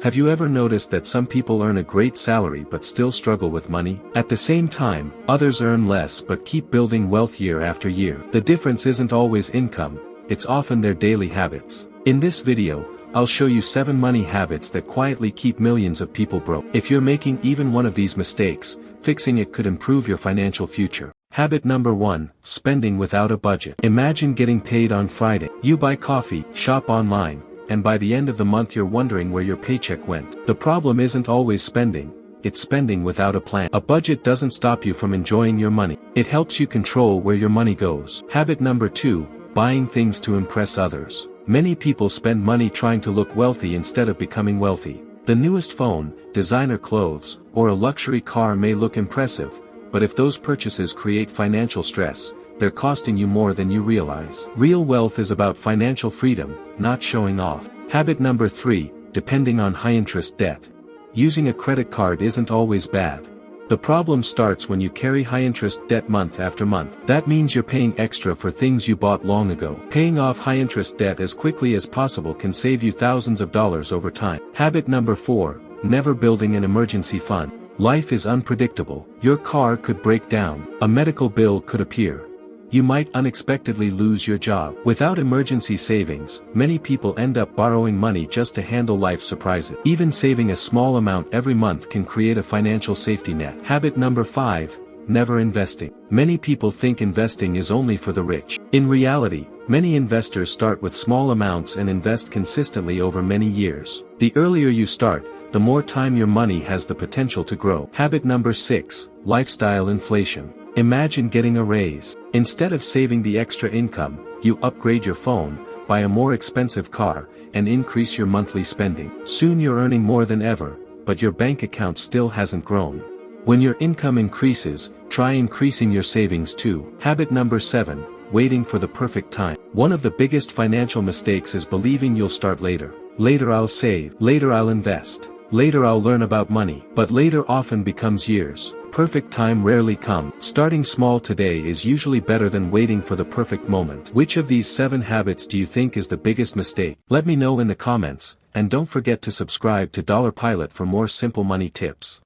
Have you ever noticed that some people earn a great salary but still struggle with money? At the same time, others earn less but keep building wealth year after year. The difference isn't always income, it's often their daily habits. In this video, I'll show you 7 money habits that quietly keep millions of people broke. If you're making even one of these mistakes, fixing it could improve your financial future. Habit number 1, spending without a budget. Imagine getting paid on Friday. You buy coffee, shop online, and by the end of the month you're wondering where your paycheck went. The problem isn't always spending, it's spending without a plan. A budget doesn't stop you from enjoying your money. It helps you control where your money goes. Habit number 2, buying things to impress others. Many people spend money trying to look wealthy instead of becoming wealthy. The newest phone, designer clothes, or a luxury car may look impressive, but if those purchases create financial stress, they're costing you more than you realize. Real wealth is about financial freedom, not showing off. Habit number 3, depending on high-interest debt. Using a credit card isn't always bad. The problem starts when you carry high-interest debt month after month. That means you're paying extra for things you bought long ago. Paying off high-interest debt as quickly as possible can save you thousands of dollars over time. Habit number 4, never building an emergency fund. Life is unpredictable. Your car could break down. A medical bill could appear. You might unexpectedly lose your job. Without emergency savings, many people end up borrowing money just to handle life's surprises. Even saving a small amount every month can create a financial safety net. Habit number 5, never investing. Many people think investing is only for the rich. In reality, many investors start with small amounts and invest consistently over many years. The earlier you start, the more time your money has the potential to grow. Habit number 6, lifestyle inflation. Imagine getting a raise. Instead of saving the extra income, you upgrade your phone, buy a more expensive car, and increase your monthly spending. Soon you're earning more than ever, but your bank account still hasn't grown. When your income increases, try increasing your savings too. Habit number 7, waiting for the perfect time. One of the biggest financial mistakes is believing you'll start later. Later I'll save. Later I'll invest. Later I'll learn about money. But later often becomes years. Perfect time rarely comes. Starting small today is usually better than waiting for the perfect moment. Which of these 7 habits do you think is the biggest mistake? Let me know in the comments, and don't forget to subscribe to DollarPilot for more simple money tips.